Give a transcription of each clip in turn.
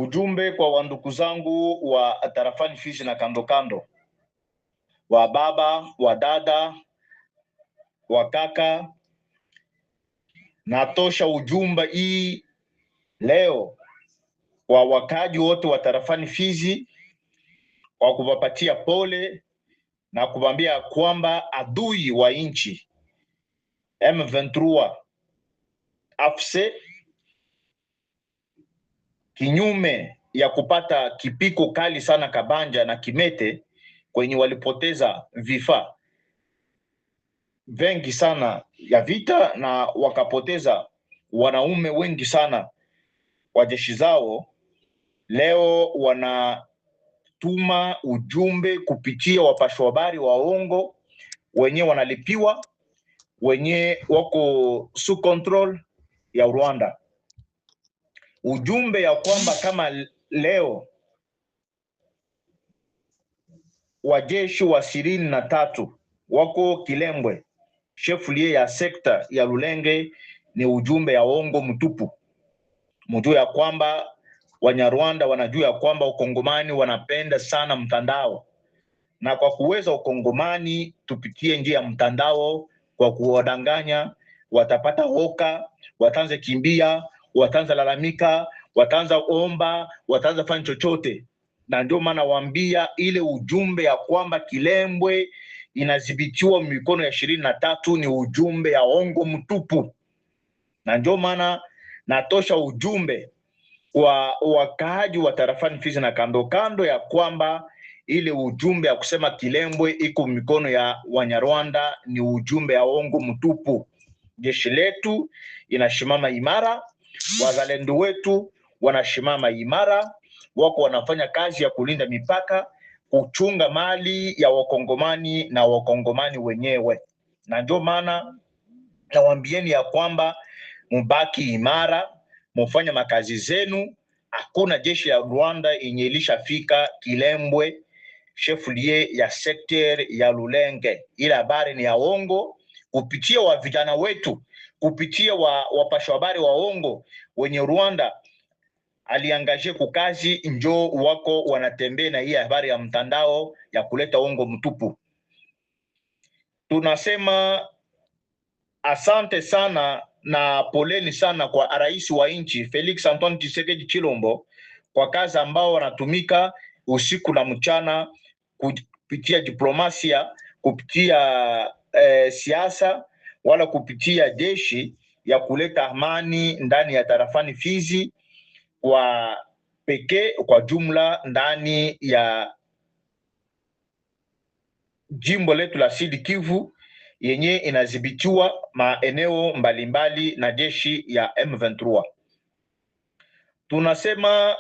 Ujumbe kwa wandugu zangu wa tarafani Fizi na kando kando, wa baba, wa dada, wa kaka, natosha ujumbe hii leo kwa wakaji wote wa tarafani Fizi, kwa kuwapatia pole na kubambia kwamba adui wa nchi M23 AFC, kinyume ya kupata kipiko kali sana Kabanja na Kimete, kwenye walipoteza vifaa vengi sana ya vita na wakapoteza wanaume wengi sana wa jeshi zao. Leo wanatuma ujumbe kupitia wapasha habari waongo wenye wanalipiwa, wenye wako sous control ya Rwanda. Ujumbe ya kwamba kama leo wajeshi wa 23 wako Kilembwe, shefulie ya sekta ya Lulenge, ni ujumbe ya ongo mtupu. Mjue ya kwamba Wanyarwanda wanajua ya kwamba Ukongomani wanapenda sana mtandao, na kwa kuweza Ukongomani tupitie njia ya mtandao kwa kuwadanganya, watapata hoka, wataanza kimbia, wataanza lalamika, wataanza omba, wataanza fanya chochote. Na ndio maana waambia ile ujumbe ya kwamba Kilembwe inadhibitiwa mikono ya 23 ni ujumbe ya ongo mtupu. Na ndio maana natosha ujumbe kwa wakaaji wa tarafani Fizi na kando kando ya kwamba ile ujumbe ya kusema Kilembwe iko mikono ya Wanyarwanda ni ujumbe ya ongo mtupu. Jeshi letu inashimama imara, wazalendo wetu wanashimama imara, wako wanafanya kazi ya kulinda mipaka, kuchunga mali ya Wakongomani na Wakongomani wenyewe. Na ndio maana nawaambieni ya kwamba mubaki imara, mufanya makazi zenu. Hakuna jeshi ya Rwanda yenye ilishafika Kilembwe, shefulie ya sekter ya Lulenge. Ila habari ni ya ongo kupitia wa vijana wetu, kupitia wapasha habari wa ongo wenye Rwanda aliangaje kukazi, njo wako wanatembea na hii habari ya mtandao ya kuleta ongo mtupu. Tunasema asante sana na poleni sana kwa rais wa nchi Felix Antoine Tshisekedi Chilombo kwa kazi ambao wanatumika usiku na mchana kupitia diplomasia, kupitia siasa, wala kupitia jeshi ya kuleta amani ndani ya tarafani Fizi kwa pekee, kwa jumla ndani ya jimbo letu la Sud Kivu yenye inadhibitiwa maeneo mbalimbali na jeshi ya M23. Tunasema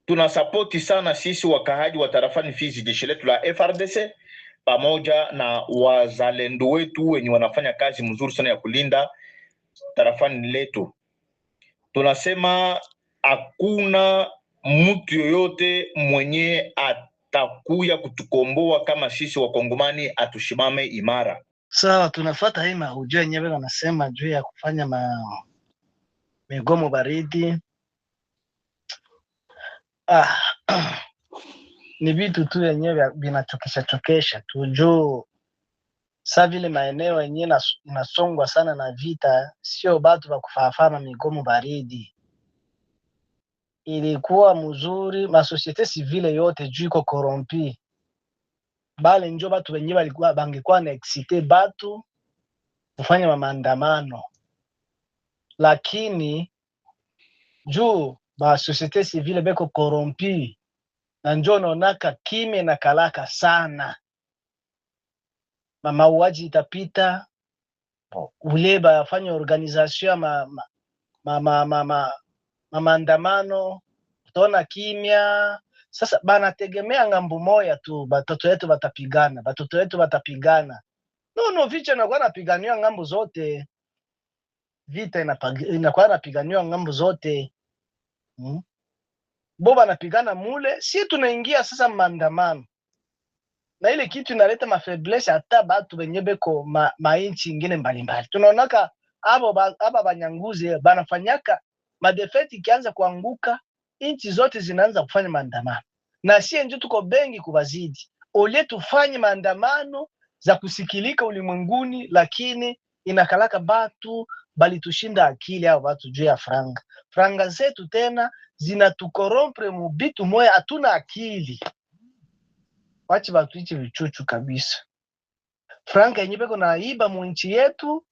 tunasapoti sana sisi wakaaji wa tarafani Fizi jeshi letu la FRDC pamoja na wazalendo wetu wenye wanafanya kazi mzuri sana ya kulinda tarafani letu. Tunasema hakuna mtu yoyote mwenye atakuya kutukomboa kama sisi Wakongomani atushimame imara. Sawa, tunafuata hii maujio yenyewe wanasema juu ya kufanya migomo baridi. Ni vitu tu yenyewe vinachokesha tu juu sa vile maeneo yenyewe inasongwa sana na vita, sio batu wa kufafana migomo baridi. Ilikuwa mzuri masosiete civile yote juu iko korompi, bale njo batu wenyewe walikuwa bangekuwa na excite batu kufanya maandamano, lakini juu masosiete civile beko korompi na njo naonaka kime na kalaka sana, mauaji itapita, ule bafanya organisation maandamano, utaona kimya. Sasa banategemea ngambo moya tu, batoto yetu batapigana. No, vita inakuwa napiganiwa ngambo zote, vita inakuwa napiganiwa ngambo zote. Bo banapigana mule, si tunaingia sasa maandamano, na ile kitu inaleta mafaiblesse hata batu benye beko mainchi ingine mbalimbali. Tunaonaka aba banyanguze banafanyaka madefeti ikianza kuanguka inchi zote zinaanza kufanya maandamano, na sie ndio tuko bengi kubazidi. Ole tufanye maandamano za kusikilika ulimwenguni, lakini inakalaka batu balitushinda akili au batu juu ya franga zetu tena zinatukorompre mubitu moya, hatuna akili. Wachi batu ichi vichuchu kabisa. Franga yenye beko naiba mwinchi yetu,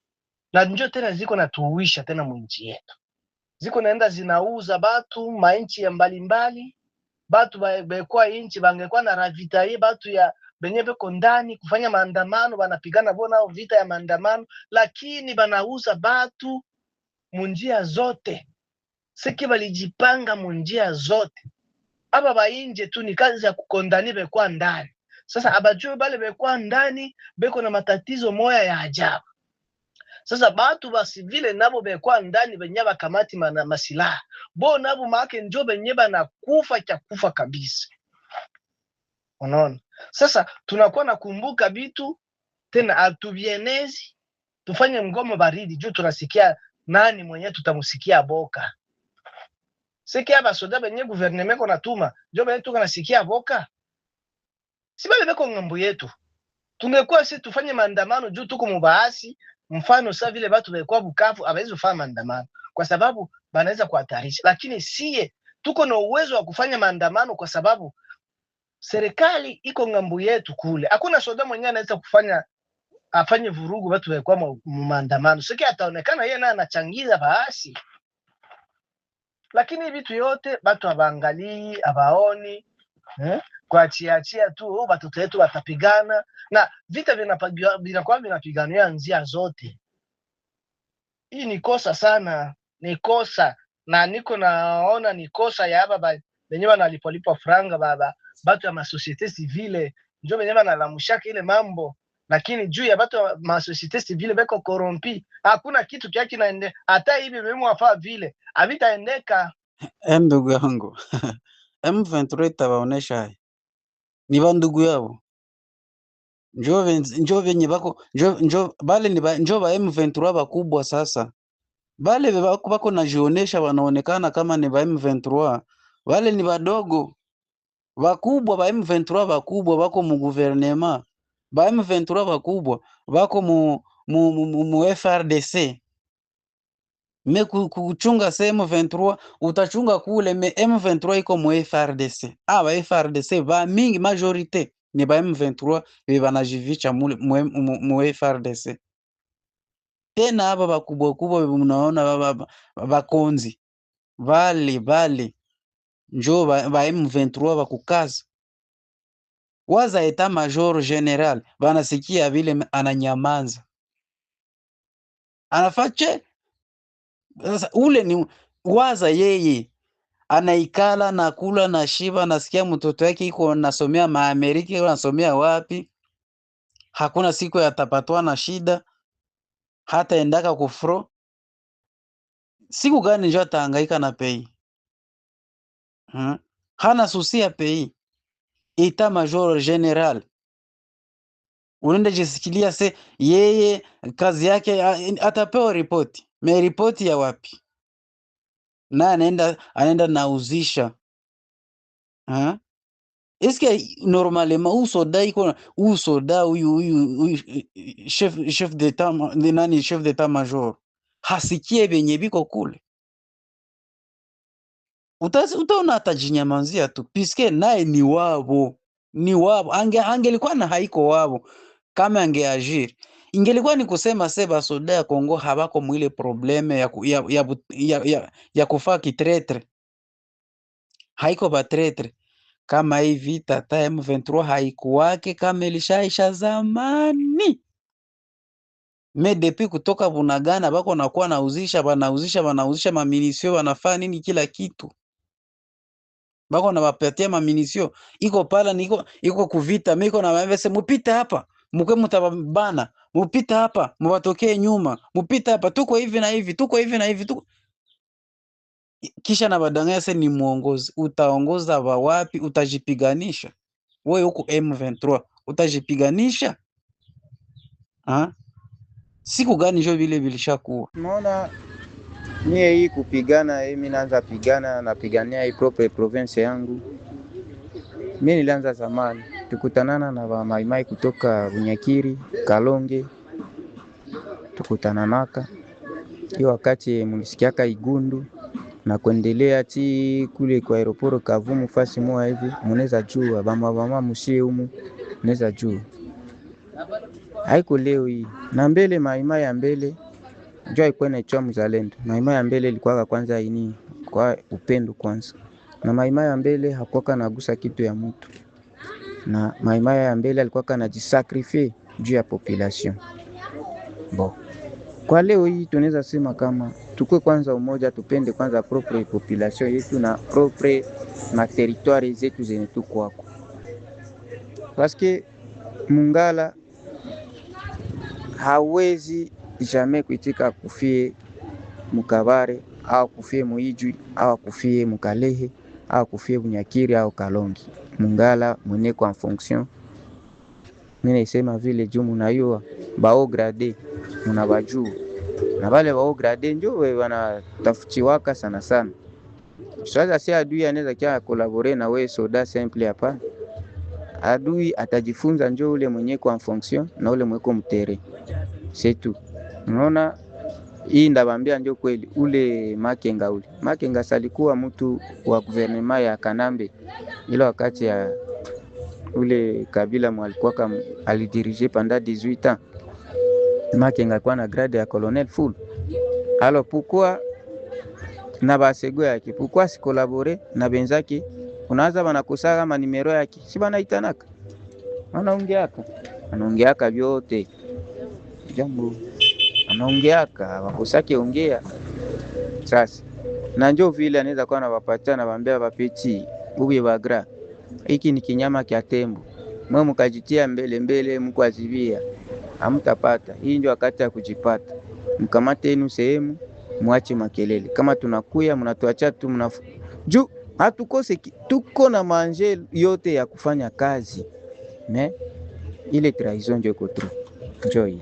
na njo tena ziko natuuisha tena mwinchi yetu, ziko naenda zinauza batu mainchi ya mbalimbali. Batu bekwa inchi bangekuwa na ravitaye batu ya benye beko ndani kufanya maandamano, banapigana bona vita ya maandamano, lakini banauza batu munjia zote. Siki balijipanga munjia zote. Aba bainje tu ni kazi ya kukondani bekwa ndani. Sasa abajue bale bekwa ndani beko na matatizo moya ya ajabu. Sasa batu basi vile nabo bekwa ndani benye bakamati masilaha, bo nabo maake njo benye banakufa cha kufa kabisa. Unaona? Sasa tunakuwa nakumbuka bitu tena atubienezi, tufanye mgomo baridi juu tunasikia nani mwenye tutamusikia boka. Sikia basoda benye gouvernement ko natuma, njo benye tuko nasikia boka. Si bale beko ngambo yetu. Tungekuwa si tufanye maandamano juu tuko mubaasi. Mfano sasa vile watu walikuwa Bukavu hawezi kufanya maandamano kwa sababu banaweza kuhatarisha, lakini sie tuko na uwezo wa kufanya maandamano kwa sababu serikali iko ngambo yetu kule. Hakuna soda mwenyewe anaweza afanye vurugu watu walikuwa maandamano. Siki ataonekana yeye naye anachangiza baasi. Lakini vitu yote watu hawaangalii, hawaoni, kwa chiachia tu watoto wetu watapigana, na vita vinakuwa vinapigania njia zote. Hii ni kosa sana, ni kosa, na niko naona ni kosa ya baba benye wanalipolipa franga baba batu ya masosiete civile njo benye wanalamushaka ile mambo, lakini juu ya batu ya masosiete civile beko korompi hakuna kitu kia kinaende. Hata hivi mimi wafaa vile havitaendeka. Ndugu yangu M23 itawaonesha ni bandugu yao, njo venye bako njo bale ni njo ba M23 bakubwa. Sasa bale bako najionesha, wanaonekana kama ni ba M23, bale ni badogo. Bakubwa ba M23 bakubwa bako mu gouvernement, ba M23 bakubwa bako mu FRDC. Me kuchunga sehemu M23 utachunga kule, me M23 iko mu FRDC. Ba FRDC ba mingi majorite ni ba M23 banajivicha mu FRDC. Tena aba bakubwa kubwa mnaona bakonzi vale njo ba M23 bakukaza. Waza eta major general banasikia vile ananyamanza, anafache. Sasa ule ni waza yeye anaikala na kula na shiba, nasikia mtoto yake iko nasomea Amerika, iko nasomea wapi, hakuna siku yatapatwa na shida, hata endaka kufro. Siku gani njo atahangaika na pei? Hana susia pei. Eta major general unaenda jisikilia se yeye kazi yake atapewa ripoti. Me ripoti ya wapi? Na anaenda nauzisha. Eske normalement usoda huyu chef d'etat major hasikie benye biko kule? Utaona atajinyamazia tu, piske naye ni wabo. Angelikuwa na haiko wabo, kama angeagir ingelikuwa ni kusema seba soda ya Kongo habako mwile probleme ya kufaa kitretre. Haiko batretre kama hii vita ta M23 haikuwake, kama ilishaisha zamani. Me depuis kutoka Bunagana bako nakuwa banauzisha maminisio, banafaa nini kila kitu. Bako na bapatia maminisio, iko pala iko kuvita, miko na mavese mupite hapa, mukwe mutabana, mupite hapa, mubatokee nyuma, mupite hapa, tuko hivi na hivi, tuko hivi na hivi, tuko. Kisha na badanganya se ni muongozi. Utaongoza wapi? Utajipiganisha wewe huko M23, utajipiganisha siku gani? Jo vile vilishakuwa. Unaona Mie hii kupigana, mimi naanza pigana, napigania hii propre province yangu. Mimi nilianza zamani, tukutanana na wa maimai kutoka Bunyakiri, Kalonge, tukutananaka. Hiyo wakati mulisikiaka Igundu na kuendelea ti kule kwa aeroporo Kavumu fasi moja hivi, munaweza jua bama mushie humu, munaweza jua. Haiko leo hii. Na mbele maimai ya mbele njoo ikuwa inaitwa mzalendo. Maimai ya mbele ilikuwa kwanza ini kwa upendo kwanza. Na maimai ya mbele hakuwa nagusa kitu ya mtu. Na maimai ya mbele alikuwa anajisakrifie juu ya population. Bo. Kwa leo hii tunaweza sema kama tukue kwanza umoja, tupende kwanza propre population yetu na propre na territoire zetu zenye tuko wako. Paske Mungala hawezi jamais kuitika kufie Mukabare au kufie Muijwi au kufie Mukalehe au kufie Bunyakiri au Kalongi. Mungala mwenye kwa fonction. Mimi naisema vile juu munayua bao grade munabajua. Na wale bao grade ndio wanatafutiwaka sana sana. Sasa si adui anaweza kia kolabore na wewe soda simple hapa. Adui atajifunza njoo ule mwenye kwa fonction na ule mwenye kwa mtere. C'est tout. Unaona hii ndabambia ndio kweli ule Makenga salikuwa mtu wa gouvernement ya Kanambe ile wakati ya ule Kabila mwalikuwa kama alidirige pendant 18 ans. Makenga alikuwa na grade ya colonel full. Alors pourquoi na basego yake pourquoi si collaborer na benzake unaanza banakosa kama numero yake si banaitanaka anaongeaka vyote jambo anaongeaka wakosake ongea sasa na njoo vile anaweza kuwa anawapatia na waambia wapeti ubi bagra hiki ni kinyama kia tembo mwe mkajitia mbele mkwazibia hamtapata. Hii ndio wakati ya kujipata. Mkamate yenu sehemu muache makelele. Kama tunakuya mnatuacha tu juu hatukose tuko na manje yote ya kufanya kazi. Ile trahison ndio iko tu. Njoo hii.